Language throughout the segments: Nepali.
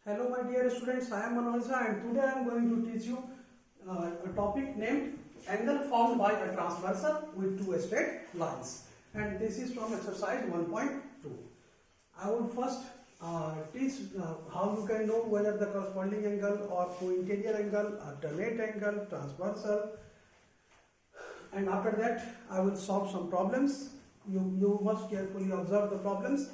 Hello my dear students, I am Manoj Jha and today I am going to teach you a topic named angle formed by a transversal with two straight lines, and this is from exercise 1.2. I would first teach how you can know whether the corresponding angle or co-interior angle, alternate angle, transversal, and after that I will solve some problems. You must carefully observe the problems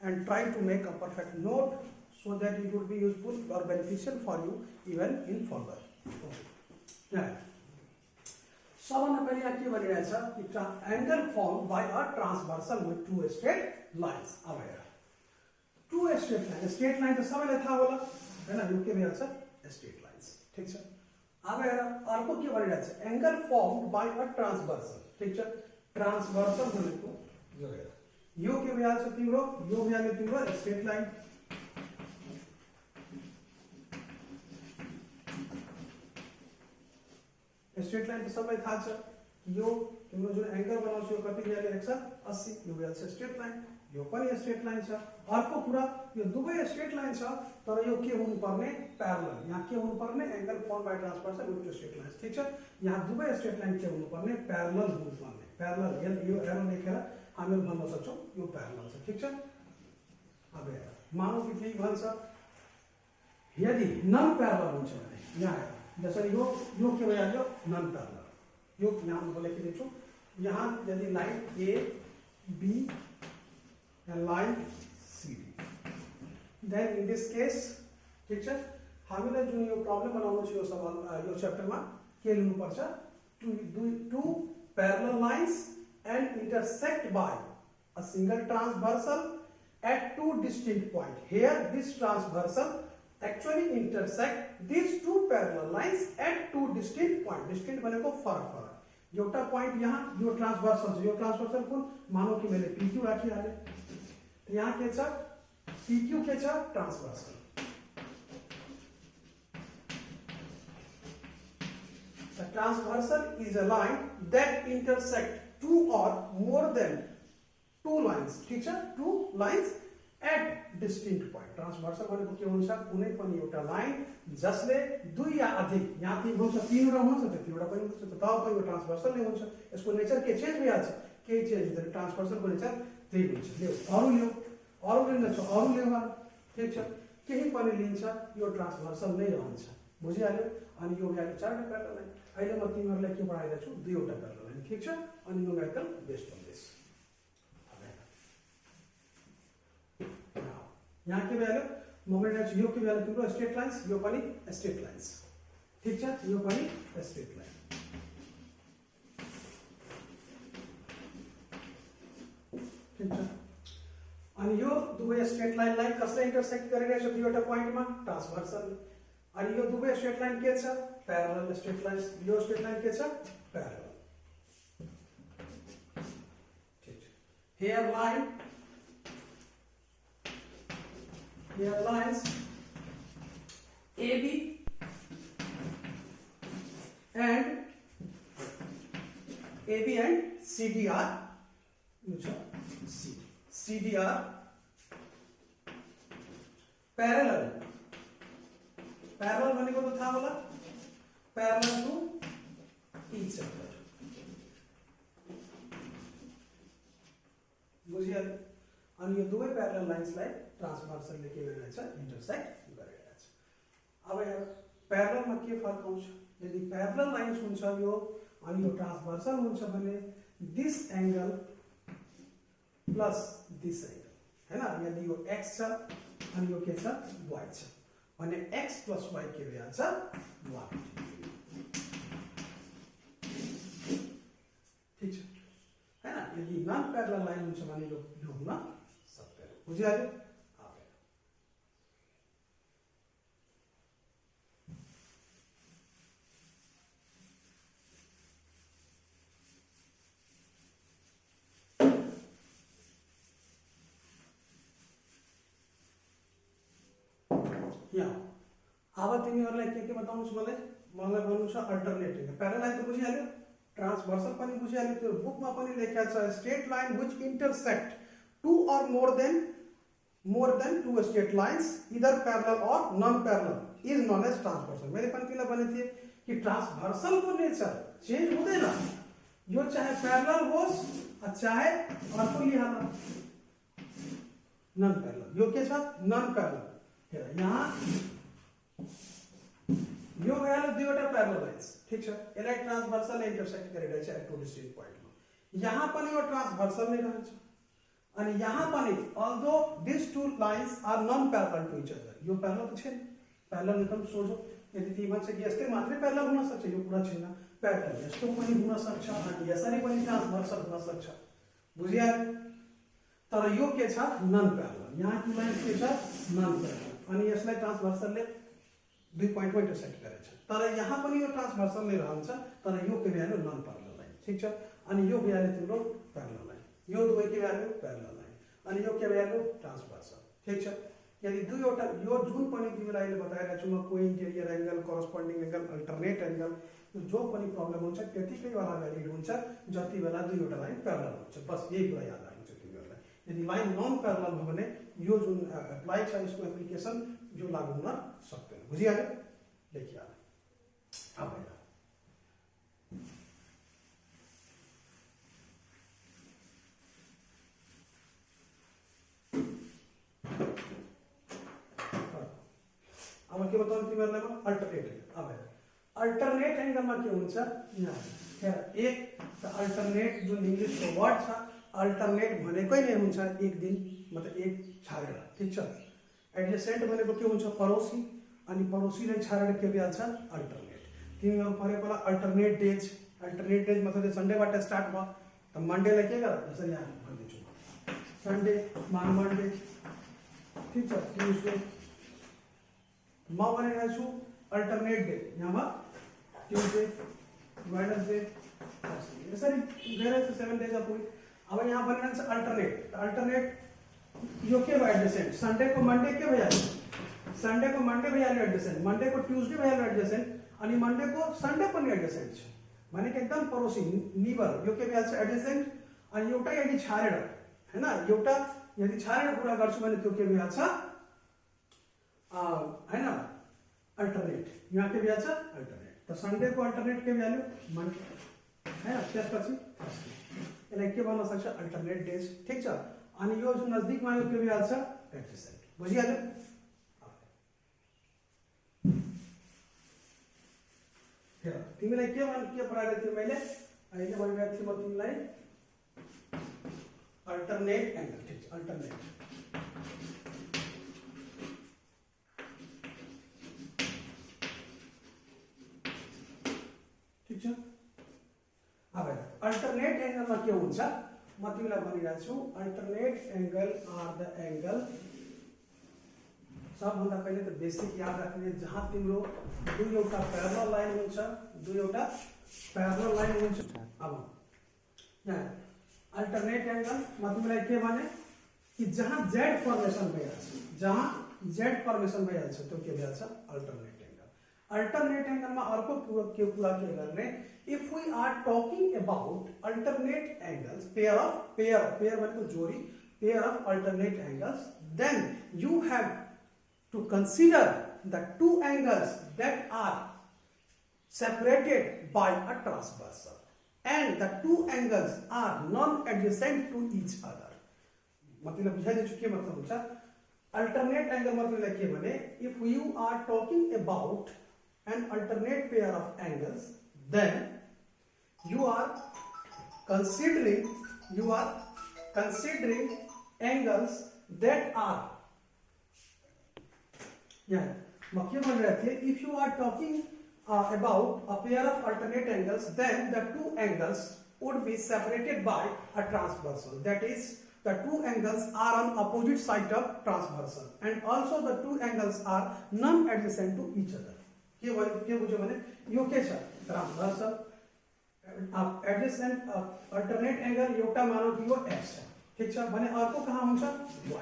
and try to make a perfect note so that it would be useful or beneficial for you even in further. Okay. सबभन्दा पहिले यहाँ के भनिरहेछ कि angle form by a transversal with two straight lines. अब हेर टू स्ट्रेट लाइन त सबैलाई थाहा होला हैन, यो के भन्छ स्ट्रेट लाइन्स. ठीक छ. अब हेर अर्को के भनिरहेछ angle formed by a transversal. ठीक छ. ट्रांसवर्सल भनेको यो हेर यो के भइहाल्छ तिम्रो, यो भइहाल्यो तिम्रो स्ट्रेट लाइन. स्ट्रेट लाइन तो सबलाई थाहा छ. यो तिम्रो जुन एंगल बनाउँछ यो कति भइहाल्यो 180, यो भइहाल्छ स्ट्रेट लाइन. यो पनि स्ट्रेट लाइन छ. अर्को कुरा यो दुवै स्ट्रेट लाइन छ तर यो के हुनुपर्ने प्यारलल. यहाँ के हुनुपर्ने angle form by transversal with two straight lines. ठीक छ. यहाँ दुवै स्ट्रेट लाइन के हुनुपर्ने प्यारलल हुनुपर्ने. प्यारलल यो एरो लेखेर हामी भन्न सक्छौं यो प्यारलल छ. ठीक छ. अब हेर मानौ कि के भन्छ यदि नन प्यारलल हुन्छ भने यहाँ जसरी यो के भइहाल्यो नन प्यारलल. यो यहाँ म लेखिदिन्छु. यहाँ यदि line A B and line C then in this case ठीक छ हामीले जुन यो प्रब्लम बनाउनु छ यो सवाल यो च्याप्टरमा के लिनुपर्छ two parallel lines and intersect by a single transversal at two distinct points. Here this transversal actually intersect these two parallel lines at two distinct points. Distinct भनेको फरक फरक. एउटा पॉइंट यहाँ यो ट्रांसवर्सल छ. यो ट्रांसवर्सल कुन मानौ कि मैले PQ राखिहाले. यहाँ के छ PQ के छ transversal. The transversal is a line that intersect two or more than two lines. ठीक छ. two lines at distinct point. Transversal भनेको के हुन्छ कुनै पनि एउटा लाइन जसले दुई या अधिक यहाँ तीन हुन्छ तीनवटा हुन्छ त्यतिवटा पनि हुन्छ तब पनि यो ट्रांसवर्सल नै हुन्छ. यसको नेचर के चेन्ज भइहाल्छ केही चेन्ज हुँदैन. ट्रांसवर्सल को नेचर त्यही हुन्छ. ल्याउ अरु लिन छ अरु ल्याउ. ठीक छ. केही पनि लिन्छ यो ट्रांसवर्सल नै रहन्छ. बुझिहाल्यो. अनि यो भ्यालु चारवटा प्यारलल लाइन. अहिले म तिमीहरुलाई के पढाइरहेको छु दुईवटा प्यारलल लाइन. ठीक छ. अनि न्यूमेरिकल बेस्ड अन दिस. यहाँ के भ्यालु मोमेन्ट यो के भ्यालु तिम्रो स्ट्रेट लाइन्स यो पनि स्ट्रेट लाइन्स. ठीक छ. यो पनि स्ट्रेट लाइन. ठीक छ. अनि यो दुवै स्ट्रेट लाइनलाई कसले इंटरसेक्ट गरिरहेछ दुईवटा पोइन्टमा ट्रांसवर्सल. अनि यो दुवै स्ट्रेट लाइन के छ प्यारलल स्ट्रेट लाइन्स. यो स्ट्रेट लाइन के छ प्यारलल. ठीक छ. Here lines AB and CD are CD are parallel. Parallel भनेको त थाहा होला parallel to each other. बुझिहाल्यो. अनि यो दुवै प्यारलल लाइन्सलाई ट्रांसवर्सल ले के गरिरहेछ इंटरसेक्ट गरिरहेछ. अब यहाँ प्यारलल मा के फरक आउँछ यदि प्यारलल लाइन्स हुन्छ यो अनि यो ट्रांसवर्सल हुन्छ भने this angle plus this angle हैन. यदि यो x छ अनि यो के छ y छ भने x प्लस y के भइहाल्छ y. ठीक छ हैन. यदि नन प्यारलल लाइन हुन्छ भने यो हुन सक्दैन. बुझिहाल्यो. अब तिमीहरुलाई के बताउनु छ मलाई भन्नु छ अल्टरनेटिभ. प्यारलल लाइन त बुझिहाल्यो. ट्रांसवर्सल पनि बुझिहाल्यो. त्यो बुकमा पनि लेखेको छ straight line which intersect two or more than more than two straight lines either parallel or non parallel is known as transversal। मेरे पंक्तिला बने थे कि ट्रांसवर्सल को नेचर चेंज हो देना, यो चाहे पैरेलल हो चाहे आपको लिहाना नॉन पैरेलल, यो के साथ नॉन पैरेलल यहाँ यो गया दुईवटा पैरेलल लाइन्स, ठीक छ, यसलाई ट्रान्सभर्सल इंटरसेक्ट गरेको छ टु डिस्टिंक्ट पोइन्टमा। यहाँ पनि यो ट्रान्सभर्सल नै रहन्छ अनि यहाँ पनि although this two lines are non parallel to each other, यो पैरेलल त छैन, पैरेलल एकदम सोझो, यदि ती भन्छ कि यस्तै मात्रै पैरेलल हुन सक्छ, यो कुरा छैन, पैरेलल यस्तो पनि हुन सक्छ अनि यसरी पनि ट्रान्सभर्सल हुन सक्छ, बुझिया। तर यो के छ नॉन पैरेलल, यहाँ टु लाइन्स के छ नॉन पैरेलल अनि यसलाई ट्रान्सभर्सलले दुई पोइन्टमा इंटरसेक्ट गरेछ, तर यहाँ पनि यो ट्रान्सभर्सल नै रहन्छ, तर यो के भ्यालु नॉन पैरेलल लाइन, ठीक छ, अनि यो भ्यालु तिम्रो पैरेलल लाइन, यो दुवै के भ्यालु पैरेलल लाइन अनि यो के भ्यालु ट्रान्सभर्सल, ठीक छ। यदि दुईवटा यो जुन पनि तिमीलाई अहिले बताएका छु म को interior angle, corresponding angle, alternate angle, जो पनि प्रब्लम हुन्छ त्यतिकै वाला भ्यालिड हुन्छ जति बेला दुईवटा लाइन पैरेलल हुन्छ, बस यही कुरा याद राख्नु छ तिमीहरूलाई। यदि लाइन नॉन पैरेलल भयो भने यो जुन एप्लाई छ यसको एप्लिकेसन यो लागू हुन सक्दैन, बुझिहाल्यो, देखिहाल्यो। अब अब के बताउँ तिमीहरूलाई म अल्टरनेट एंगल। अब अल्टरनेट एंगलमा के हुन्छ यहाँ एक त अल्टरनेट जुन इंग्लिशको वर्ड छ अल्टरनेट भनेकै नै हुन्छ एक दिन मतलब एक छाडेर, ठीक छ। एडजेसेन्ट भनेको के हुन्छ पड़ोसी अनि पड़ोसीलाई छाडेर के भइहाल्छ अल्टरनेट। तिमीहरू पढेको होला अल्टरनेट डेज मतलब सन्डेबाट स्टार्ट भयो त मन्डेलाई के गर जसरी यहाँ भन्दैछु सन्डे मंडे, ठीक छ, ट्युजडे म भनिरहेको छु अल्टरनेट डे, यहाँ ट्युजडे वेडनेसडे यसरी गएर 7 डेज अफ वीक। अब यहाँ भनिरहन्छ अल्टरनेट, अल्टरनेट यो के भयो एडजेसेन्ट, संडे को मंडे के भइहाल्यो, संडे को मंडे भइहाल्यो एडजेसेन्ट, मंडे को ट्युजडे भइहाल्यो एडजेसेन्ट अनि मंडे को संडे पनि एडजेसेन्ट छ भनेको एकदम पड़ोसी निबर, यो के भइहाल्छ एडजेसेन्ट अनि एउटा यदि छाडेर हैन एउटा यदि छाडेर कुरा गर्छु भने त्यो के भइहाल्छ हैन अल्टरनेट, यहाँ के भइहाल्छ अल्टरनेट। त संडे को अल्टरनेट के भइहाल्यो मंडे हैन, त्यसपछि यसलाई के भन्न सक्छ अल्टरनेट डेज, ठीक छ। अनि यो जुन नजदीकमा यो के भइहाल्छ एडजेसेन्ट, बुझिहाल्यो। तिमीलाई के पढाएको थिएँ मैले अहिले भनिरहेको थिएँ म तिमीलाई अल्टरनेट एंगल, ठीक छ, अल्टरनेट ठीक छ। अब अल्टरनेट एंगलमा के हुन्छ म तिमीलाई भनिरहेको छु alternate angle are the angle, सबभन्दा पहिले त बेसिक याद राख्ने जहाँ तिम्रो दुईवटा पैरेलल लाइन हुन्छ, दुईवटा पैरेलल लाइन हुन्छ। अब यहाँ अल्टरनेट एंगल म तिमीलाई के भने कि जहाँ जेड फर्मेसन भइहाल्छ, जहाँ जेड फर्मेसन भइहाल्छ त्यो के भइहाल्छ अल्टरनेट एंगल। अल्टरनेट एंगलमा अर्को के कुरा के गर्ने, if we are talking about alternate angles pair भनेको जोडी, pair of alternate angles, then you have to consider the two angles that are separated by a transversal and the two angles are non-adjacent to each other। मतलब बुझाइदिन्छु के मतलब हुन्छ अल्टरनेट एंगल मतलब के भने if you are talking about an alternate pair of angles then you are considering angles that are if you are talking about a pair of alternate angles then the two angles would be separated by a transversal, that is the two angles are on opposite side of transversal and also the two angles are non-adjacent to each other। के बुझ्यो भने यो के छ ट्रान्सभर्सल एडजेसेन्ट अल्टरनेट एंगल एउटा मानौ कि यो x छ, ठीक छ भने अर्को कहाँ हुन्छ y।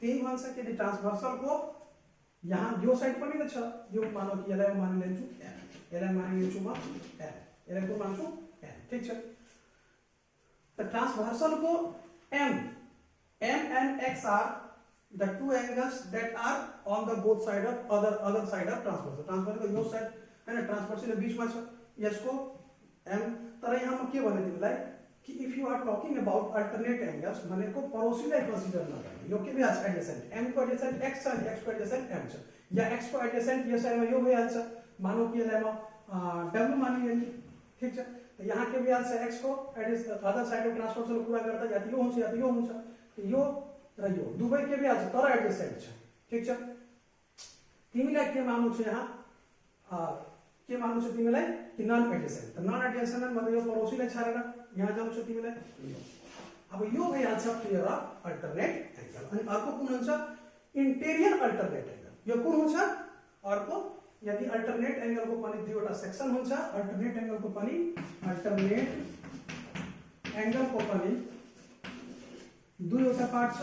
त्यही भन्छ कि ट्रान्सभर्सल को यहाँ यो साइड पनि त छ, यो मानौ कि यसलाई मानिलिन्छु n, यसलाई मानिलिन्छु म n, यसलाई को मान्छु n, ठीक छ। त ट्रान्सभर्सल को m and x are the two angles that are on the both side of other side of transversal. Transversal का यो साइड है ना, ट्रांसवर्सल के बीच में छ यसको m तर यहाँ में के भने तिमीलाई कि if you are talking about alternate angles भनेको पड़ोसीलाई कन्सिडर नगर्ने, यो के भइहाल्छ एडजेसेंट, m को एडजेसेंट x छ अनि x को एडजेसेंट m छ, या x को एडजेसेंट यसैमा यो भइहाल्छ, मानौ कि यसलाई म w मानिए नि, ठीक छ। त यहाँ के भइहाल्छ x को adjacent other side of transversal कुरा गर्दा या त यो हुन्छ या त यो हुन्छ, यो र यो दुवै के भइहाल्छ तर एडजेसेंट छ, ठीक छ। तिमीलाई के मान्नु छ यहाँ के मान्नु छ तिमीलाई कि नन एडजेसेंट, त नन एडजेसेंट मतलब यो पड़ोसीलाई छाडेर यहाँ जानु छ तिमीलाई। अब यो भइहाल्छ क्लियर अल्टरनेट एंगल। अनि अर्को कुन हुन्छ इंटेरियर अल्टरनेट एंगल। यो कुन हुन्छ अर्को, यदि अल्टरनेट एंगल को पनि दुईवटा सेक्सन हुन्छ, अल्टरनेट एंगल को पनि दुईवटा पार्ट छ,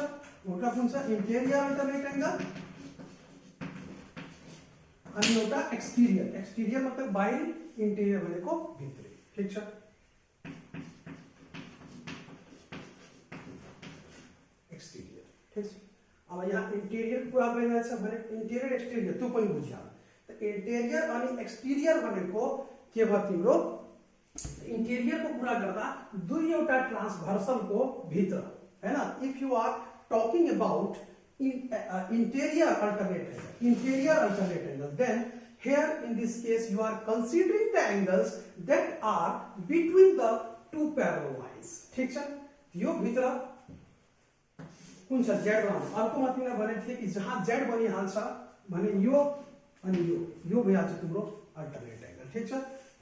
एउटा कुन छ इंटेरियर अल्टरनेट एंगल अनि एउटा एक्सटीरियर। एक्सटीरियर मतलब बाहिर, इंटेरियर भनेको भित्री, ठीक छ। एक्सटीरियर, ठीक छ। अब यहाँ इंटेरियर कुरा भइरहेछ भने इंटेरियर एक्सटीरियर त्यो पनि बुझ्या। त इंटेरियर अनि एक्सटीरियर भनेको के भयो तिम्रो, इंटेरियर को कुरा गर्दा दुईवटा ट्रांसभर्सल को भित्र है ना। If you are talking about interior alternate angle, then here in this case you are considering the angles that are between the two parallel lines, ठीक छ। यो भित्र कुन छ z बनाउनु, अर्को म तिमीलाई भनेको थिएँ कि जहाँ z बनिहाल्छ भने यो अनि यो भइहाल्छ तिम्रो अल्टरनेट एंगल, ठीक छ।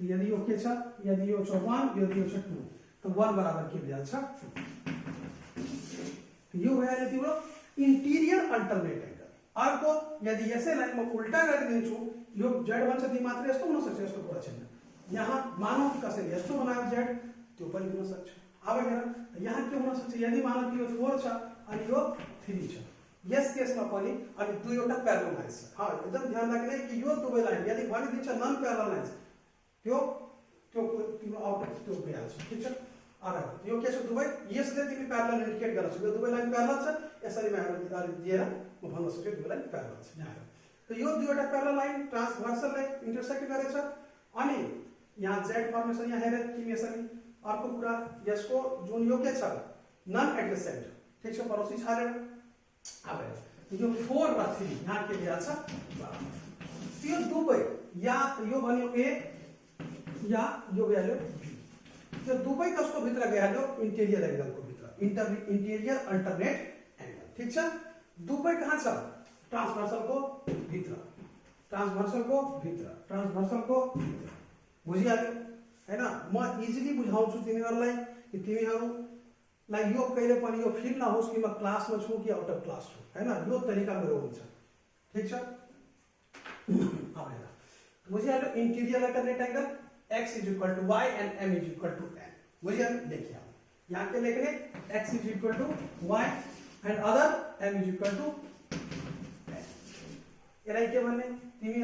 यदि यो के छ, यदि यो छ 1 यदि यो छ 2 त 1 बराबर के भइहाल्छ, यो भइहाल्यो तिम्रो इंटीरियर अल्टरनेट एंगल। अर्को यदि यसैलाई म उल्टा गरिदिन्छु, यो z भन्छ ती मात्र यस्तो हुन सक्छ, यस्तो कुरा छैन। यहाँ मानौ कि कसैले यस्तो बनायो z, त्यो पनि हुन सक्छ। अब हेर यहाँ के हुन सक्छ, यदि मानौ कि यो 4 छ अनि यो 3 छ, यस केसमा पनि अनि दुईवटा प्यारलल लाइन्स छ। हां एकदम ध्यान राख्ने कि यो दुवै लाइन यदि भनिदिन्छ नन प्यारलल लाइन्स, त्यो तिम्रो आउट त्यो भइहाल्छ, ठीक छ। अब यो के छ दुवै, यसले तिमी प्यारलल इन्डिकेट गर्न सक्छौ, यो दुवै लाइन प्यारलल छ, यसरी म दिएर म भन्न सक्छु दुवै लाइन प्यारलल छ। यहाँ त यो दुईवटा प्यारलल लाइन ट्रांसभर्सलले इन्टरसेक्ट गरेछ अनि यहाँ z फर्मेसन यहाँ हेरे तिमी यसरी। अर्को कुरा यसको जुन यो के छ नन एडजेसेंट, ठीक छ, पड़ोसी छाडेर। अब यो 4 र 3 यहाँ के भइहाल्छ, त्यो दुवै या यो भन्यो a या यो भइहाल्यो b, त्यो दुवै कसको भित्र गइहाल्यो इंटेरियर एंगल को भित्र, इंटेरियर अल्टरनेट एंगल, ठीक छ। दुवै कहाँ छ ट्रांसभर्सल को भित्र, ट्रांसभर्सल को भित्र, ट्रांसभर्सल को भित्र, बुझिहाल्यो हैन। म इजिली बुझाउँछु तिमीहरुलाई कि तिमीहरुलाई यो कहिले पनि यो फिल नहोस् कि म क्लासमा छु कि आउट अफ क्लास छु, हैन। यो तरिका मेरो हुन्छ, ठीक छ। अब हेर बुझिहाल्यो interior alternate angle x is equal to y and m is equal to n, बुझिहाल्यो। देखिए यहाँ के लेख्ने x is equal to y and other m is equal to n। यसलाई के भन्ने तिमी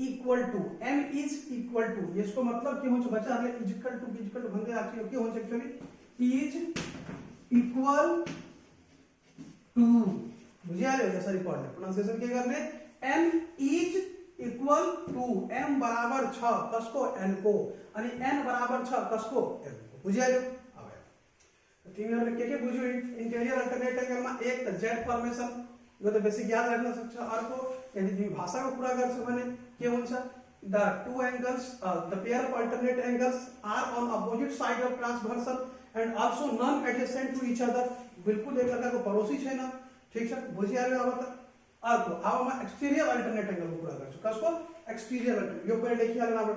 equal to m is equal to, यसको मतलब के हुन्छ बच्चाहरुले इज इक्वल टु भन्दै आएको यो के हुन्छ एक्चुअली इज इक्वल टु, बुझिहाल्यो। यसरी पढ्ने प्रोनाउन्सिएसन के गर्ने, m is equal to, m बराबर छ कसको n को अनि n बराबर छ कसको m को, बुझिहाल्यो। अब तिमीहरुले के बुझ्यौ इंटेरियर अल्टरनेट एंगलमा, एक त z फर्मेसन यो त बेसिक याद राख्न सक्छ। अर्को यदि तिमी भाषाको कुरा गर्छौ भने के हुन्छ, the two angles the pair of alternate angles are on opposite side of transversal and also non adjacent to each other, बिल्कुल एक अर्काको पड़ोसी छैन, ठीक छ, बुझिहाल्यो। अब त अर्को अब म एक्सटीरियर अल्टरनेट एंगल को कुरा गर्छु, कसको एक्सटीरियर अल्टरनेट, यो पहिले लेखिहाल्नु।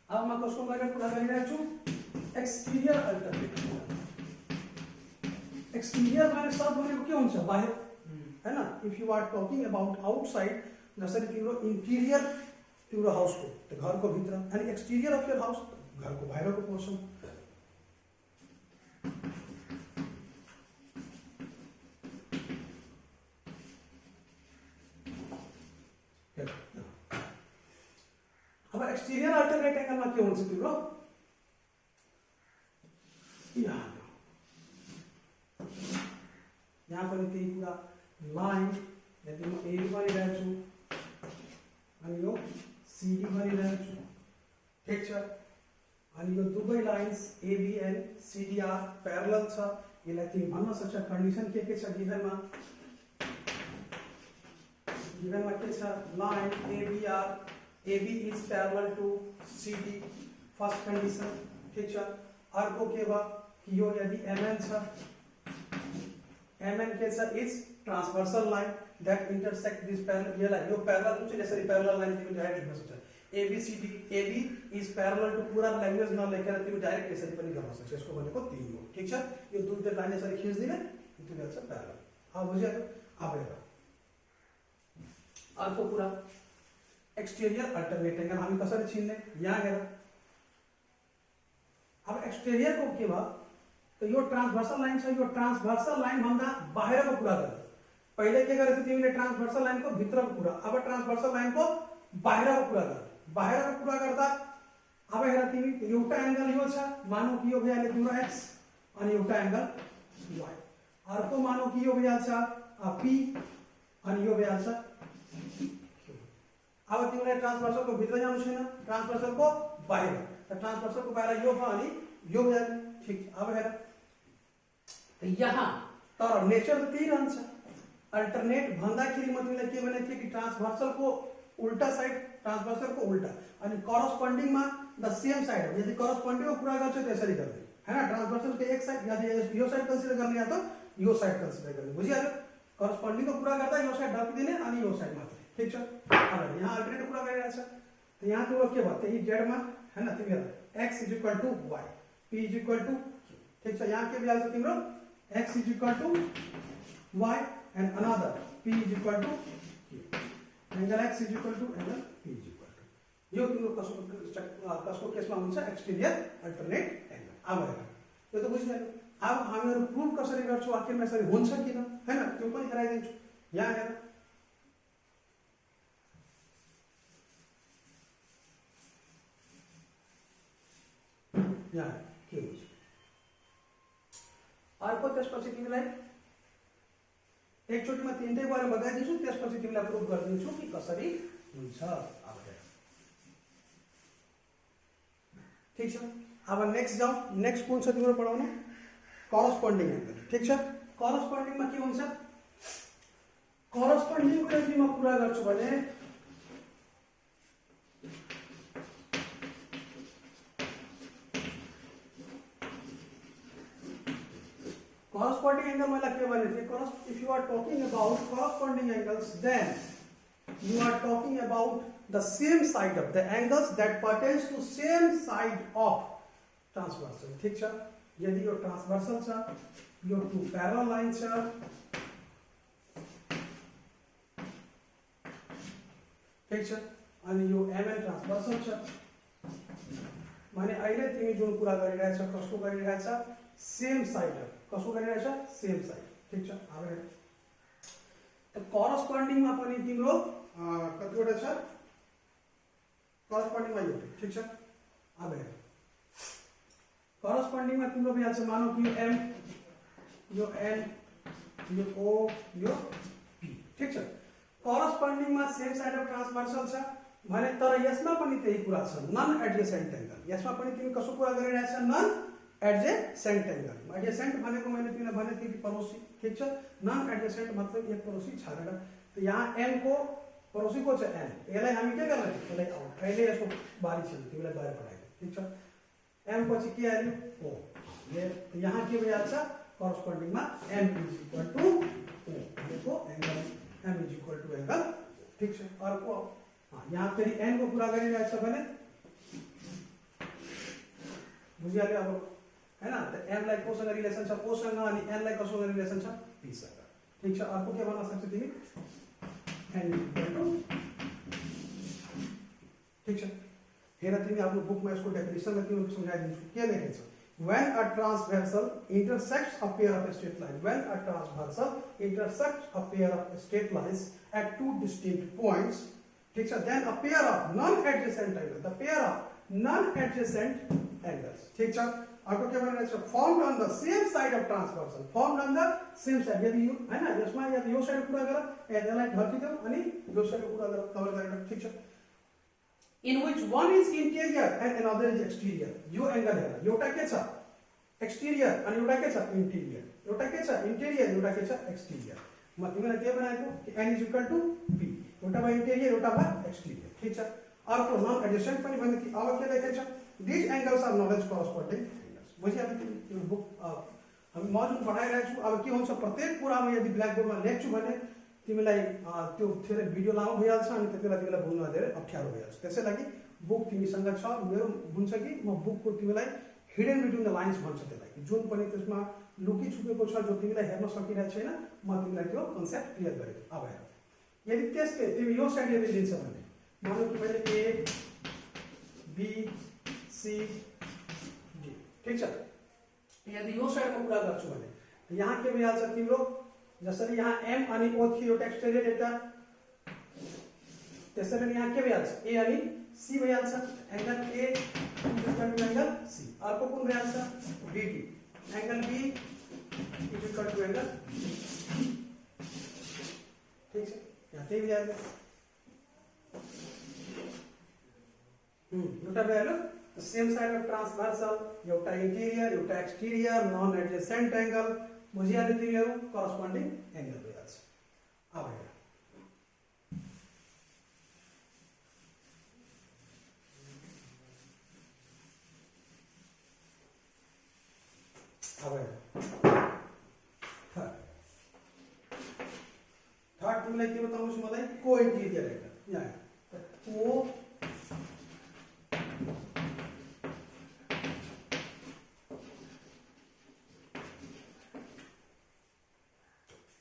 अब म कसको बारेमा कुरा गरिरहेको छु, एक्सटीरियर अल्टरनेट। एक्सटीरियर माने सब भनेको के हुन्छ बाहिर, हैन। If you are talking about outside, जसरी तिम्रो इंटीरियर तिम्रो हाउस को त घर को भित्र अनि एक्सटीरियर अफ योर हाउस घर को बाहिरको पोर्सन। अब एक्सटीरियर अल्टरनेट एंगल में के हुन्छ तिम्रो यहाँ पनि त्यही कुरा लाइन यदि म एबी भनिरहेको छु अनि यो सीडी भनिरहेको छु ठीक छ अनि यो दुवै lines AB and CD are parallel छ यसलाई तिमी भन्न सक्छ कन्डिसन के छ गिभनमा के छ line AB or AB is parallel to CD first condition ठीक छ अर्को के भयो कि यो यदि एमएन छ एमएन के छ is transversal line that intersect this parallel यो पैरेलल हुन्छ यसरी पैरेलल लाइन तिमी डाइरेक्ट लेख्न सक्छौ ABCD AB is parallel to पूरा ल्याङ्ग्वेज नलेखेर तिमी डाइरेक्ट यसरी पनि गर्न सक्छौ यसको भनेको 3 हो ठीक छ यो दुईटा लाइन यसरी खिच्दिने तिमी हुन्छ पैरेलल अब बुझ्यौ अब हेर अर्को कुरा एक्सटेरियर अल्टरनेट एंगल हामी कसरी चिन्ने यहाँ हेर अब एक्सटेरियर को के भयो तो यो ट्रांसवर्सल लाइन छ यो ट्रांसवर्सल लाइन भन्दा बाहिरको कुरा गर्छ पहिले के गरेछ तिमीले ट्रांसवर्सल लाइन को भित्रको कुरा अब ट्रांसवर्सल लाइन को बाहिरको कुरा गर बाहिरको कुरा गर्दा अब हेर तिमी एउटा एंगल यो छ मानौ कि यो भइहाल्यो तिम्रो x अनि एउटा एंगल y अर्को मानौ कि यो भइहाल्छ p अनि यो भइहाल्छ अब तिमीलाई ट्रांसवर्सल को भित्र जानु छैन ट्रांसवर्सल को बाहिर त ट्रांसवर्सल को बाहिर यो भयो अनि यो भइहाल्यो ठीक अब हेर यहाँ तर नेचर त त्यही रहन्छ अल्टरनेट भन्दाखेरि म तिमीलाई के भनेको थिए कि ट्रांसवर्सल को उल्टा साइड ट्रांसवर्सल को उल्टा अनि करस्पोन्डिङ मा द सेम साइड यदि करस्पोन्डिङ को कुरा गर्छ त्यसरी गर्ने हैन ट्रांसवर्सल को एक साइड यदि यो साइड कन्सिडर गर्ने या त यो साइड कन्सिडर गर्ने बुझिहाल्यो करस्पोन्डिङ को कुरा गर्दा यो साइड ढकिदिने अनि यो साइड मात्र ठीक छ अब यहाँ अल्टरनेट कुरा गरिरहेछ त यहाँ तिम्रो के भयो त्यही z मा हैन तिमी x y p q ठीक छ यहाँ के भइहाल्छ तिम्रो x y and another p q angle x angle p यो तिम्रो कसको केसमा हुन्छ एक्सटेरियर अल्टरनेट एंगल अब हेर यो त बुझिहाल्यो अब हामीहरु प्रुफ कसरी गर्छौ आखिरमा यसरी हुन्छ किन हैन त्यो पनि गराइदिन्छु यहाँ हेर यहाँ के हुन्छ अर्को त्यसपछि तिमीलाई एकचोटीमा तीनटै गएर बताइदिन्छु त्यसपछि तिमीलाई प्रुफ गरिदिन्छु कि कसरी हुन्छ अब हेर ठीक छ अब नेक्स्ट जाऊ नेक्स्ट कुन छ तिम्रो पढाउनु करस्पोन्डिङ एंगल ठीक छ करस्पोन्डिङ मा के हुन्छ करस्पोन्डिङ को यदि म कुरा गर्छु भने corresponding angle मतलब क्या बने थे if you are talking about corresponding angles then you are talking about the same side of the angles that pertains to same side of transversal ठीक छ यदि यो ट्रांसवर्सल छ यो टू पैरेलल लाइन छ ठीक छ अनि यो mn ट्रांसवर्सल छ माने अहिले तिमी जुन कुरा गरिरहेछ कसको गरिरहेछ सेम साइड कसो गरिरहेछ सेम साइड ठीक छ अब हेर त करस्पोन्डिङ मा पनि तिम्रो कतिवटा छ करस्पोन्डिङ मा यो ठीक छ अब हेर करस्पोन्डिङ मा तिम्रो भइहाल्छ मानौ कि यो m यो n यो o यो p ठीक छ करस्पोन्डिङ मा सेम साइड अफ ट्रांसवर्सल छ भने तर यसमा पनि त्यही कुरा छ नन एडजेसेंट एंगल यसमा पनि तिमी कसो कुरा गरिरहेछ नन एडजेसेंट एंगल एडजेसेंट भनेको मैले तिमीलाई भने थिए कि पड़ोसी ठीक छ नन एडजेसेंट मतलब एक पड़ोसी छाडेर त यहाँ n को पड़ोसी को छ n यसलाई हामी के गर्ने यसलाई आउट अहिले यसको बारी छ तिमीलाई बाहिर पठाइदिए ठीक छ m पछि के आयो o यहाँ के भइहाल्छ करस्पोन्डिङ मा m o भनेको एंगल m एंगल ठीक छ अर्को यहाँ फेरि n को कुरा गरिरहेछ भने बुझिहाल्यो अब हैन त m लाई कोसँग रिलेसन छ o सँग अनि n लाई कोसँग रिलेसन छ p सँग ठीक छ अर्को के भन्न सक्छौ तिमी n ठीक छ हेर तिमी आफ्नो बुकमा यसको डेफिनेसन तिमीलाई समझाइदिन्छु के लेखेछ when a transversal intersects a pair of straight lines when a transversal intersects a pair of straight lines at two distinct points ठीक छ then a pair of non adjacent angle the pair of non adjacent angles ठीक छ अर्को के भनिरहेछ formed on the same side of transversal formed on the same side यदि यो हैन यसमा यदि यो साइड कुरा गर यसलाई ढल्किदेऊ अनि यो साइड कुरा गर कभर गरेर ठीक छ in which one is interior and another is exterior यो एंगल हेर एउटा के छ एक्सटीरियर अनि एउटा के छ इंटीरियर एउटा के छ इंटीरियर एउटा के छ एक्सटीरियर म तिमीलाई के बनाएको कि n is equal to p एउटा भयो इंटीरियर एउटा भयो एक्सटीरियर ठीक छ अर्को नन एडजेसेंट पनि भने कि अब के लेखेछ these angles are knowledge corresponding angles बुझिहाल्यो यो बुक हामी म जुन पढाइरहेको छु अब के हुन्छ प्रत्येक कुरामा यदि ब्ल्याक बोर्डमा लेख्छु भने तिमीलाई त्यो धेरै भिडियो लामो भइहाल्छ अनि त्यतिबेला तिमीलाई बुझ्न धेरै अप्ठ्यारो भइहाल्छ त्यसैलागि बुक तिमीसँग छ मेरो हुन्छ कि म बुकको तिमीलाई हिडन बिट्विन द लाइन्स भन्छ त्यसलाई जुन पनि त्यसमा लुकी छुपेको छ जो तिमीलाई हेर्न सकिरहेको छैन म तिमीलाई त्यो कन्सेप्ट क्लियर गरेको अब हेर यदि त्यसले तिमी यो साइड यदि लिन्छ भने मानौ कि मैले ए बी सी डी ठीक छ यदि यो साइडमा कुरा गर्छु भने यहाँ के भइहाल्छ तिम्रो जसरी यहाँ एम अनि ओ थियो एउटा एक्सटेरियर एउटा त्यसरी यहाँ के भइहाल्छ ए अनि सी भइहाल्छ angle A equal to angle C अर्को कुन भइहाल्छ B D angle B equal to angle ठीक छ यहाँ त्यही भइहाल्छ एउटा भइहाल्यो सेम साइड अफ ट्रांसवर्सल एउटा इंटीरियर एउटा एक्सटीरियर नन एडजेसेंट एंगल बुझिहाल्यो तिमीहरु करस्पोंडिंग एंगल भइहाल्छ अब हेर अब हेर थर्ड तिमीलाई के बताउँछु मलाई को इंटीरियर एंगल यहाँ को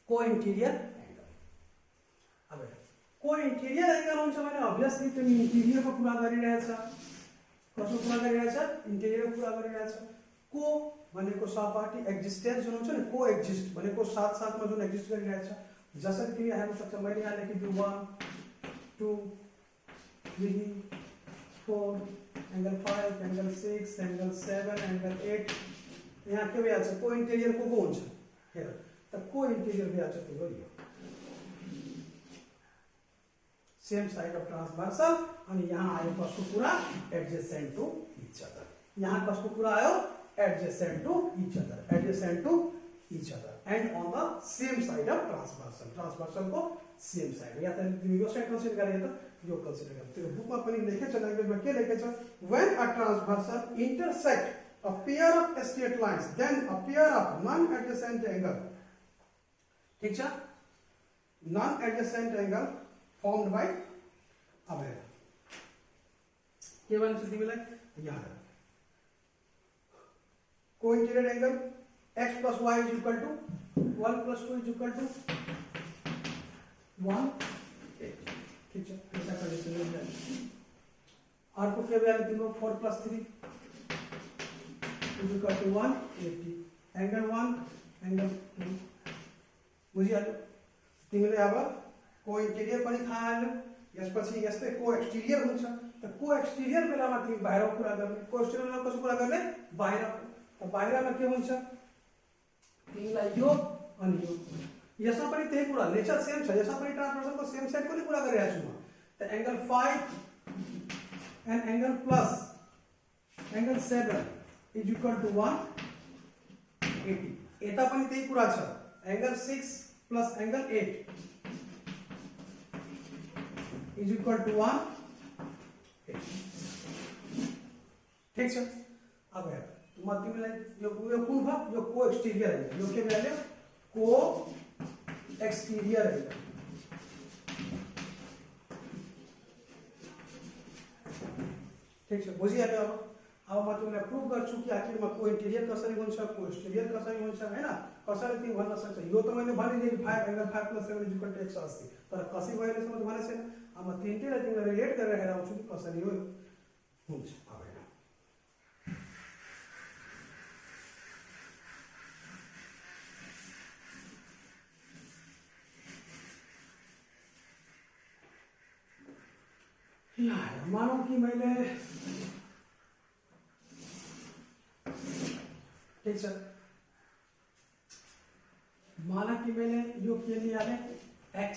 को इंटीरियर एंगल अब को इंटीरियर एंगल हुन्छ भने obviously तिमी इंटीरियर को कुरा गरिरहेछ कसो कुरा गरिरहेछ इंटीरियर को कुरा गरिरहेछ को भनेको सहपाठी एक्जिस्टेन्स जुन हुन्छ नि को एक्जिस्ट भनेको साथ साथमा जुन एक्जिस्ट गरिरहेछ जसरी तिमी हेर्न सक्छौ मैले यहाँ लेखिदिए 1 2 3 4 एंगल 5 एंगल 6 एंगल 7 एंगल 8 यहाँ के भइहाल्छ को इंटीरियर को हुन्छ हेर त को इंटीरियर भइहाल्छ तिम्रो यो सेम साइड अफ ट्रांसवर्सल अनि यहाँ आयो कसको कुरा एडजेसेंट टु ईच अदर यहाँ कसको कुरा आयो adjacent to each other and on the same side of transversal को सेम साइड या त तिमी यो साइड कन्सिडर गरे त यो कन्सिडर गरे त्यो बुकमा पनि लेखेछ ल्याङ्ग्वेजमा के लेखेछ when a transversal intersect a pair of straight lines then a pair of non adjacent angle ठीक छ non adjacent angle formed by अब के भन्छ तिमीलाई यहाँ को interior angle x plus y is equal to 1 plus 2 is equal to 1 ठीक छ ऐसा कंडीशन हो जाए और को के वैल्यू तिम्रो 4 plus 3 is equal to 180 angle 1 angle 2 बुझिहाल्यो तिमीले अब को इंटीरियर पनि थाहा हाल्यो यसपछि यस्तै को एक्सटीरियर हुन्छ त को एक्सटीरियर बेलामा तिमी बाहिर कुरा गर्ने को एक्सटीरियर बेलामा कसो कुरा गर्ने बाहिर त बाहिरमा के हुन्छ तिमीलाई यो अनि यो यसमा पनि त्यही कुरा नेचर सेम छ यसमा पनि ट्रांसवर्सलको सेम साइड को कुरा गरिरहेछु म त angle 5 and angle plus angle 7 is equal to 180 यता पनि त्यही कुरा छ angle 6 plus angle 8 is equal to 1 ठीक छ अब हेर म तिमीलाई यो कुन भयो यो को एक्सटीरियर है यो के भ्याल्यु को एक्सटीरियर है ठीक छ बुझिहाल्यो अब म तिमीलाई प्रुभ गर्छु कि आखिरमा को इंटीरियर कसरी हुन्छ को एक्सटीरियर कसरी हुन्छ हैन कसरी तिमी भन्न सक्छ यो त मैले भनिदिए 5 angle 5 plus 7 is equal to 180 तर कसरी भयो यसमा त भने छैन अब म तिनटैलाई तिमीलाई रिलेट गरेर हेराउँछु कि कसरी हो हुन्छ अब हेर मानो कि मैले ठीक छ, माना कि मैंने यो के लिए हाले x,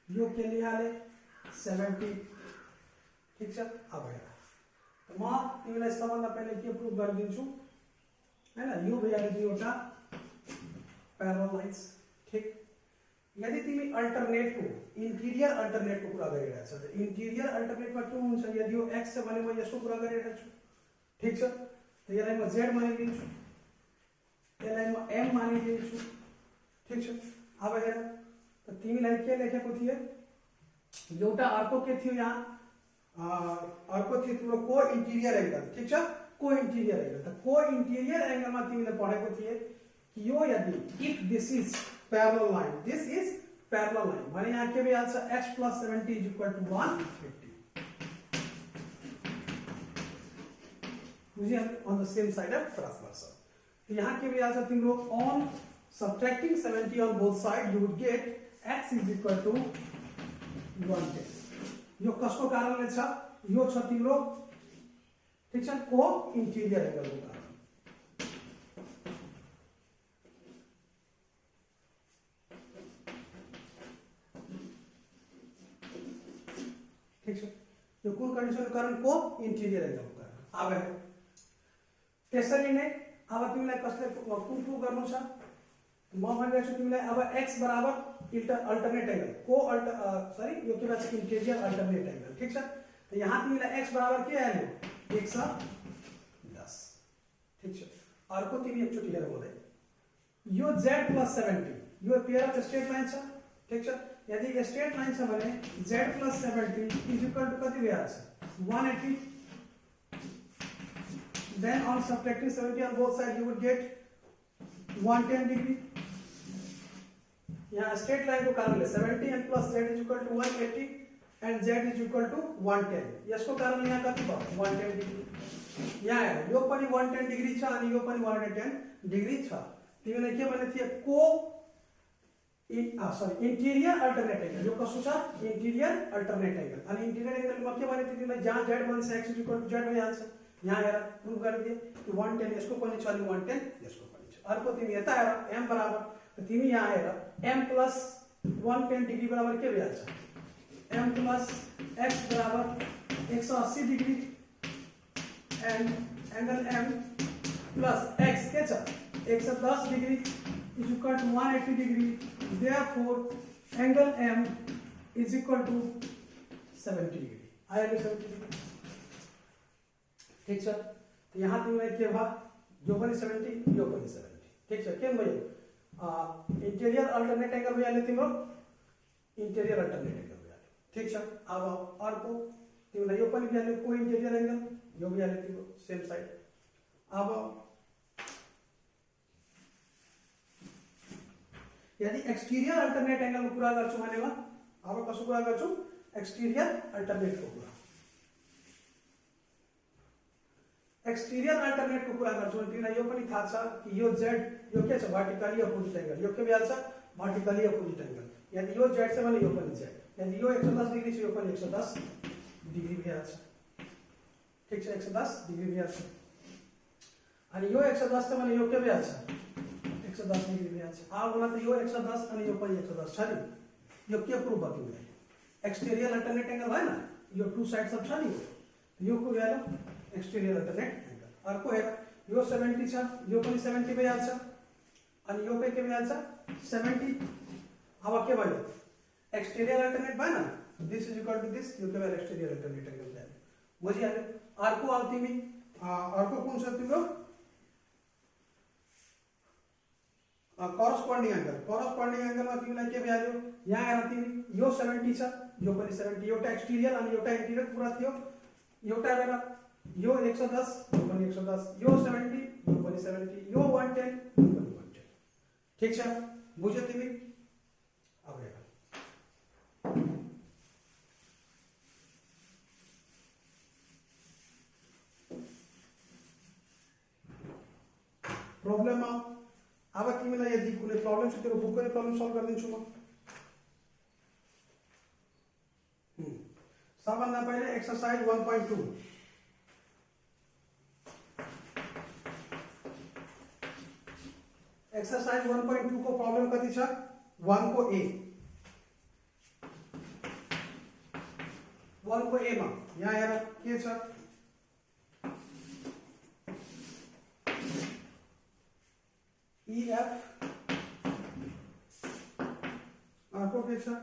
यो के लिए हाले 70, ठीक छ। अब हेर त म तिमीलाई सबभन्दा पहिले के प्रुभ गरिदिन्छु हैन, यो भइहाल्यो दुईवटा प्यारलल लाइन्स, ठीक। यदि तिमी अल्टरनेटको इन्टिरियर अल्टरनेटको कुरा गरिरहेछ त इन्टिरियर अल्टरनेटमा के हुन्छ, यदि यो x छ भने म यसको कुरा गरिरहेको छु, ठीक छ। त यसलाई म z मानिदिन्छु, यसलाई म m मानिदिन्छु, ठीक छ। अब हेर त तिमीलाई के लेखेको थिए, एउटा अर्को के थियो यहाँ, अर्को थियो तिम्रो को इन्टिरियर एंगल, ठीक छ। को इन्टिरियर एंगल, त को इन्टिरियर एंगलमा तिमीले पढेको थिए कि यो यदि if this is parallel line, this is parallel line भने यहाँ के भइहाल्छ x + 70 = 150, बुझिहाल्यो, on the same side of transversal. तो यहाँ के भइहाल्छ तिम्रो on subtracting 70 on both sides you would get x = 110। यो कसको कारणले छ, यो छ तिम्रो ठीक छ को इन्टिरियर एंगलको कारण, ठीक छ। यो कुन कन्डिसनको कारण, को इन्टिरियर एंगलको कारण। अब त्यसरी नै अब तिमीलाई कसले कुन प्रुभ गर्नु छ, म भनिरहेको छु तिमीलाई अब x बराबर अल्टरनेट एंगल को सरी यो के भन्छ इन्टिरियर अल्टरनेट एंगल, ठीक छ। तो यहाँ तिमीलाई x बराबर के आयो 110, ठीक छ। अर्को तिमी एकचोटि हेर मलाई, यो z + 70 यो पेयर अफ स्ट्रेट लाइन छ, ठीक छ। यदि स्ट्रेट लाइन छ भने z + 70 = कति भइहाल्छ 180, then on subtracting 70 on both sides you would get 110 degree। यहाँ स्ट्रेट लाइन को कारणले 70 and plus z = 180 and z = 110, यसको कारण यहाँ कति भयो 110 डिग्री। यहाँ हेर यो पनि 110 डिग्री छ अनि यो पनि 110 डिग्री छ। तिमीले के भने थिए को सरी इन्टिरियर अल्टरनेट एंगल, यो कसो छ इन्टिरियर अल्टरनेट एंगल। अनि इन्टिरियर एंगल म के भने थिए तिमीलाई जहाँ z बन्छ x = z भइहाल्छ। यहाँ हेर प्रुभ गरिदिए कि 110 यसको पनि छ अनि 110 यसको पनि छ। अर्को तिमी यता हेर m बराबर, तो तिमी यहाँ हेर m + 110 डिग्री बराबर के भइहाल्छ m + x बराबर 180 degree and angle m + x के छ 110 degree = 180 degree, therefore angle m = 70 degree आयो 70 डिग्री, ठीक छ। तो यहाँ तिमीलाई के भयो यो पनि 70 यो पनि 70, ठीक छ। के भयो इन्टिरियर अल्टरनेट एंगल भइहाल्यो तिम्रो, इन्टिरियर अल्टरनेट एंगल भइहाल्यो, ठीक छ। अब अर्को तिमीलाई यो पनि भइहाल्यो को इन्टिरियर एंगल, यो भइहाल्यो तिम्रो सेम साइड। अब यदि एक्सटीरियर अल्टरनेट एंगल को कुरा गर्छु भनेमा अब कसको कुरा गर्छु एक्सटीरियर अल्टरनेट को कुरा, एक्सटीरियर अल्टरनेट को कुरा गर्छु भने तिमीलाई यो पनि थाहा छ कि यो z यो के छ वर्टिकली अपोजिट एंगल, यो के भइहाल्छ वर्टिकली अपोजिट एंगल। यदि यो z छ भने यो पनि z, यदि यो 110 डिग्री छ यो पनि 110 डिग्री भइहाल्छ, ठीक छ 110 डिग्री भइहाल्छ। अनि यो 110 छ भने यो के भइहाल्छ 110 डिग्री भइहाल्छ। अब होला त यो 110 अनि यो पनि 110 छ नि, यो के प्रुभ भयो तिमीलाई एक्सटीरियर अल्टरनेट एंगल भएन, यो टु साइड सब छ नि, यो को भ्यालु एक्सटीरियर अल्टरनेट एंगल। अर्को हेर यो 70 छ यो पनि 70 भइहाल्छ अनि यो पनि के भइहाल्छ 70। अब के भयो एक्सटीरियर अल्टरनेट भएन, this is equal to this, यो के value exterior alternate angle value बुझिहाल्यो। अर्को अब तिमी अर्को कुन छ तिम्रो करस्पोन्डिङ एंगल, करस्पोन्डिङ एंगलमा तिमीलाई के भ्याल्यु यहाँ हेर तिमी यो 70 छ यो पनि 70, एउटा एक्सटीरियर अनि एउटा इन्टिरियर कुरा थियो, एउटा हेर यो 110 यो पनि 110, यो 70 यो पनि 70, यो 110 यो पनि 110, ठीक छ बुझ्यौ तिमी। अब हेर प्रब्लममा अब तिमीलाई यदि कुनै प्रब्लम छ तेरो बुकको प्रब्लम सल्भ गरिदिन्छु म। सबभन्दा पहिले एक्सरसाइज 1.2 एक्सरसाइज 1.2 को प्रॉब्लम कति छ 1 को ए 1 को ए मा यहाँ हेर के छ EF अर्को के छ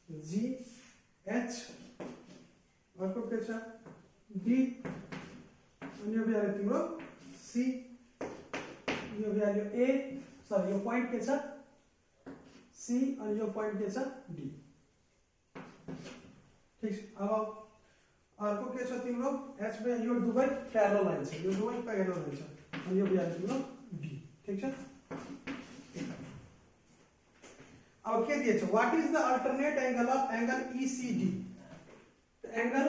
GH अर्को के छ D अनि यो भ्यालु तिम्रो C यो भ्यालु A सरी यो पॉइंट के छ C अनि यो पॉइंट के छ D ठीक छ अब अर्को के छ तिम्रो H में यो दुवै प्यारलल लाइन छ यो दुवै प्यारलल लाइन छ अनि यो भ्यालु तिम्रो D ठीक छ अब के दिए छ what is the alternate angle of angle ECD angle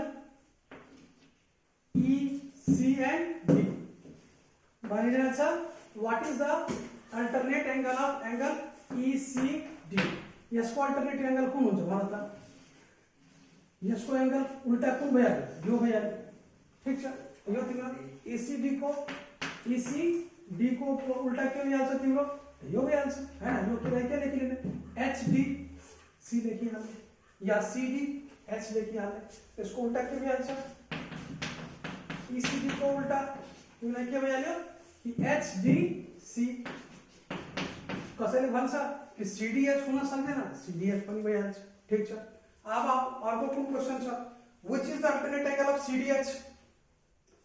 EC and D भनिरहेछ what is the alternate angle of angle ECD यसको अल्टरनेट एंगल कुन हुन्छ भन त यसको एंगल उल्टा कुन भइहाल्यो यो भइहाल्यो ठीक छ यो तिम्रो ECD को ECD को उल्टा के भइहाल्छ तिम्रो यो भइहाल्छ हैन यो के लेखिने HD C लेखिहाल्ने या CD H लेखिहाल्ने त्यसको उल्टा के भइहाल्छ ECD को उल्टा तिमीलाई के भइहाल्यो कि HD C कसैले भन्छ कि CDH हुन सक्दैन CDH पनि भइहाल्छ ठीक छ अब अर्को कुन क्वेशन छ which is the alternate angle of CDH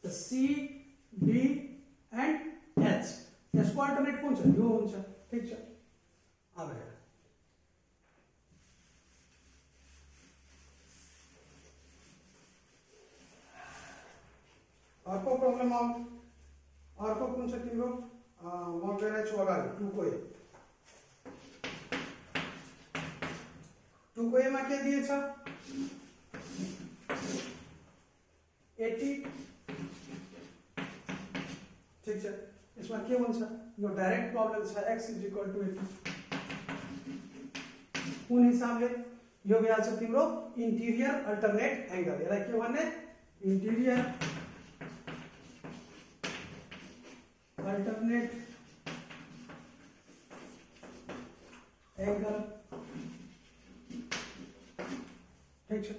the CD and H यसको अल्टरनेट कुन छ यो हुन्छ ठीक छ अब हेर अर्को प्रॉब्लम अर्को कुन छ तिम्रो म गएर छु अगाडि 2 को ए 2 को ए मा के दिएछ 80 ठीक छ यसमा के हुन्छ यो डाइरेक्ट प्रॉब्लम छ x = 80 कुन हिसाबले यो भइहाल्छ तिम्रो इंटीरियर अल्टरनेट एंगल यसलाई के भन्ने इंटीरियर अल्टरनेट एंगल ठीक छ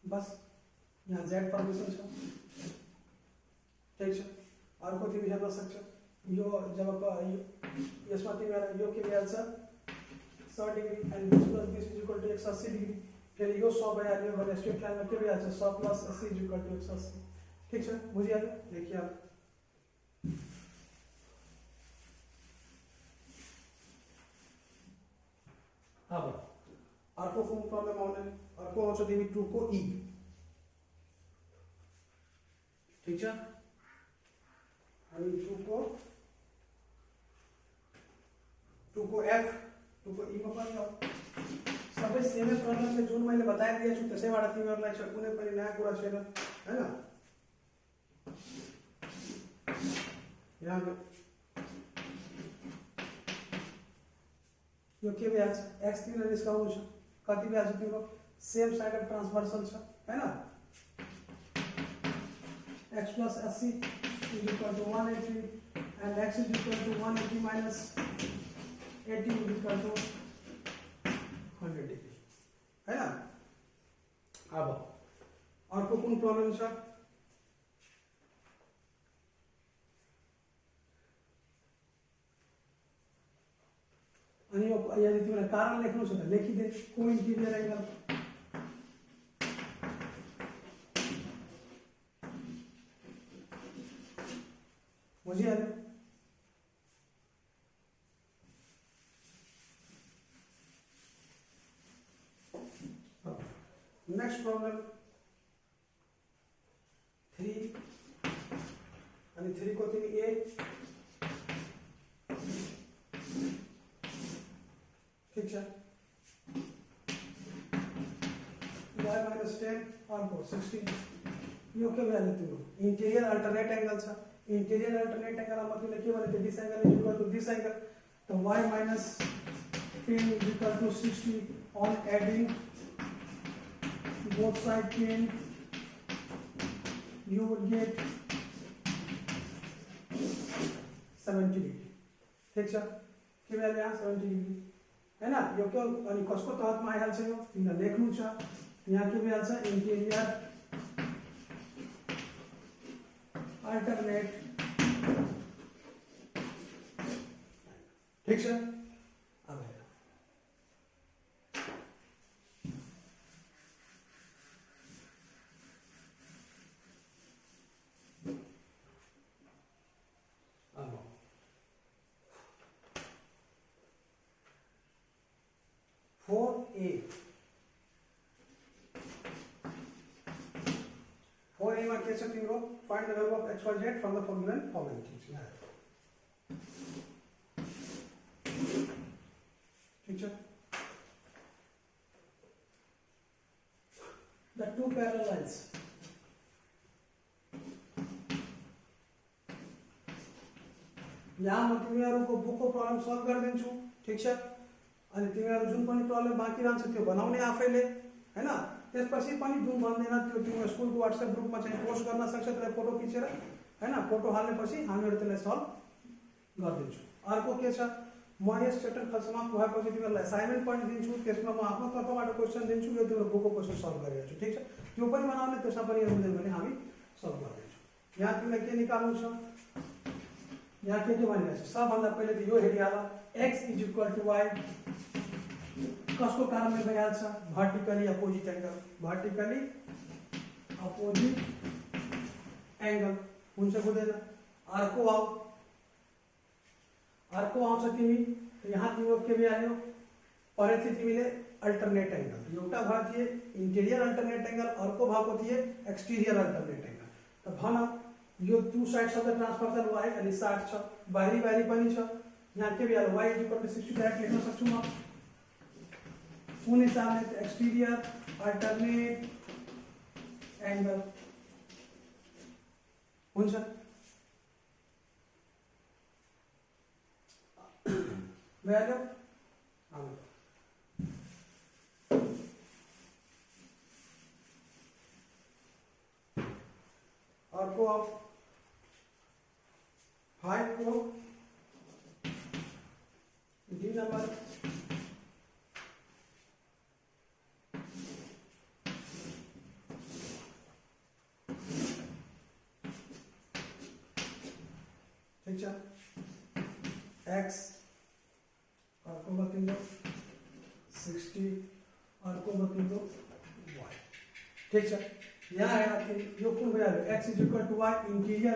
बस यहाँ z फर्मेसन छ ठीक छ अर्को तिमी हेर्न सक्छौ यो जब यसमा तिमीहरु यो के भइहाल्छ 100 degree and this plus this is equal to x 80 degree फेरि यो 100 भइहाल्यो भने स्ट्रेट लाइनमा के भइहाल्छ 100 plus 80 is equal to x 80 ठीक छ बुझिहाल्यो देखिए अब अर्को कुन प्रब्लम आउने अर्को आउँछ तिमी 2 को e ठीक छ अनि 2 को f 2 को e मा पनि हो सबै सेमै प्रब्लमले जुन मैले बताइदिएको छु त्यसैबाट तिमीहरुलाई छ कुनै पनि नयाँ कुरा छैन हैन यहाँ यो के भइहाल्छ x तिमीले निस्काउनु छ कति भइहाल्छ तिम्रो सेम साइड अफ ट्रान्सभर्सल छ हैन x plus 80 is equal to 180 and x is equal to 180 minus 80 is equal to 100 degree है ना अब अर्को कुन प्रब्लम छ अनि यो यदि तिमीलाई कारण लेख्नु छ त लेखिदे को इंटीरियर एंगल बुझिहाल्यो नेक्स्ट प्रॉब्लम 3 अनि 3 को तिमी a ठीक छ y - 10 अर्को 16 यो के भ्यालु तिम्रो इंटीरियर अल्टरनेट एंगल छ इंटीरियर अल्टरनेट एंगल मतलब के भने this angle is equal to this angle तो y - 10 is equal to 60 on adding both side 10 you will get 70 degree ठीक छ के भ्यालु यहाँ 70 डिग्री हैन यो के अनि कसको तहतमा आइहाल्छ यो तिमीलाई लेख्नु छ यहाँ के भइहाल्छ इन्टेरियर अल्टरनेट ठीक छ अब हेर अब 4a 4a मा के छ तिम्रो find the value of xyz from the foregoing formula ठीक छ ठीक छ the two parallel lines यहाँ म तिमीहरुको बुकको प्रब्लम सल्भ गरिदिन्छु ठीक छ अनि तिमीहरु जुन पनि प्रब्लम बाँकी रहन्छ त्यो बनाउने आफैले हैन त्यसपछि पनि जुन बन्दैन त्यो तिम्रो स्कुलको WhatsApp ग्रुपमा चाहिँ पोस्ट गर्न सक्छ त्यसलाई फोटो खिचेर हैन फोटो हाल्नेपछि हामीहरु त्यसलाई सल्भ गरिदिन्छु अर्को के छ म यस च्याप्टर समाप्त भएपछि तिमीहरुलाई असाइनमेन्ट पनि दिन्छु त्यसमा म आफ्नो तर्फबाट क्वेशन दिन्छु यो तिम्रो बुकको क्वेशन सल्भ गरिरहेछु ठीक छ त्यो पनि बनाउने त्यसमा पनि हुँदैन भने हामी सल्भ गरिदिन्छौँ यहाँ तिमीलाई के निकाल्नु छ यहाँ के भनिरहेछ सबभन्दा पहिले त यो हेरिहाल x = y कसको कारणले भइहाल्छ vertically opposite angle vertically opposite angle हुन्छ हुँदैन अर्को आउँछ तिमी यहाँ तिम्रो के भइहाल्यो परे थियो तिमीले अल्टरनेट एंगल एउटा भएको थिए इन्टेरियर अल्टरनेट एंगल अर्को भएको थिए एक्सटेरियर अल्टरनेट एंगल त भन यो two side of the transversal y अनि 60 छ बाहिरी पनि छ यहाँ के भइहाल्यो y = 60 डाइरेक्ट लेख्न सक्छु म कुन हिसाबले एक्सटेरियर अल्टरनेट एंगल हुन्छ भइहाल्यो अर्को 5 को डी नंबर ठीक है x अर्को बतिंदो 60 अर्को बतिंदो y ठीक है यहाँ है यो कुन भइहाल्यो x = y interior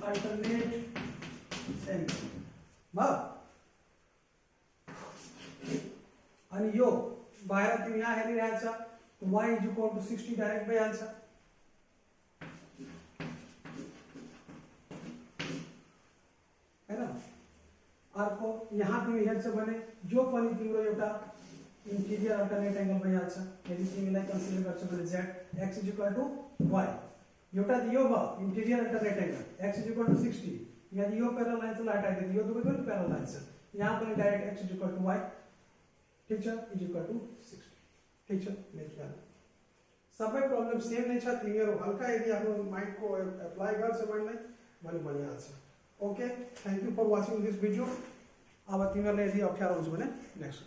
alternate angle भयो अनि यो बाहिर तिमी यहाँ हेरिरहेछ y = 60 डाइरेक्ट भइहाल्छ हैन अर्को यहाँ तिमी हेर्छ भने जो पनि तिम्रो एउटा इंटीरियर अल्टरनेट एंगल भइहाल्छ यदि तिमीलाई कन्सिडर गर्छ भने z x = y एउटा दियो भयो इंटीरियर अल्टरनेट एंगल x = 60 यदि यो पैरेलल लाइन से हटाइदिए यो दुवै पनि पैरेलल लाइन छ यहाँ पनि डाइरेक्ट x = y ठीक छ = 60 ठीक छ लेखिहाल सबै प्रब्लम सेम नै छ तिमीहरु हल्का यदि आफ्नो माइन्ड को अप्लाई गर्छ भने बनिहाल्छ okay thank you for watching this video अब तिमीहरुले यदि अप्ठ्यारो हुन्छ भने नेक्स्ट